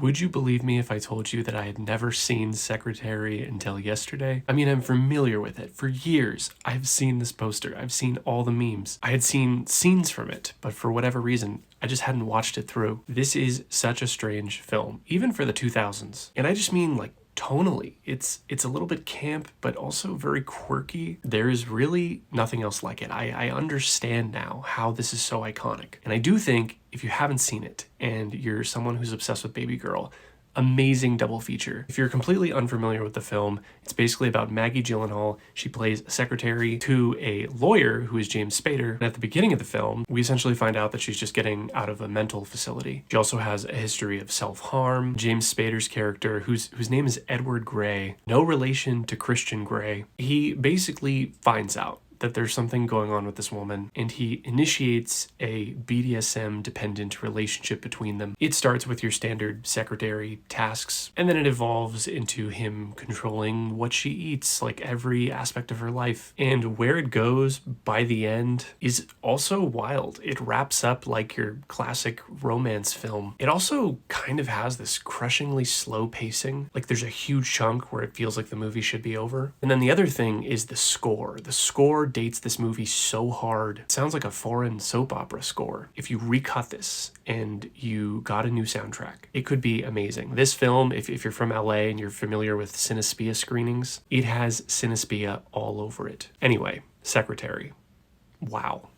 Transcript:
Would you believe me if I told you that I had never seen Secretary until yesterday? I mean, I'm familiar with it. For years, I've seen this poster. I've seen all the memes. I had seen scenes from it, but for whatever reason, I just hadn't watched it through. This is such a strange film, even for the 2000s. And I just mean like tonally. It's a little bit camp, but also very quirky. There's really nothing else like it. I understand now how this is so iconic. And I do think if you haven't seen it and you're someone who's obsessed with Baby Girl, amazing double feature. If you're completely unfamiliar with the film, it's basically about Maggie Gyllenhaal. She plays a secretary to a lawyer who is James Spader. And at the beginning of the film, we essentially find out that she's just getting out of a mental facility. She also has a history of self-harm. James Spader's character, whose name is Edward Grey, no relation to Christian Grey, he basically finds out that there's something going on with this woman, and he initiates a BDSM dependent relationship between them. It starts with your standard secretary tasks, and then it evolves into him controlling what she eats, like every aspect of her life. And where it goes by the end is also wild. It wraps up like your classic romance film. It also kind of has this crushingly slow pacing. Like there's a huge chunk where it feels like the movie should be over. And then the other thing is the score. The score dates this movie so hard. It sounds like a foreign soap opera score. If you recut this and you got a new soundtrack, it could be amazing. This film, if you're from LA and you're familiar with Cinespia screenings, it has Cinespia all over it. Anyway, Secretary. Wow.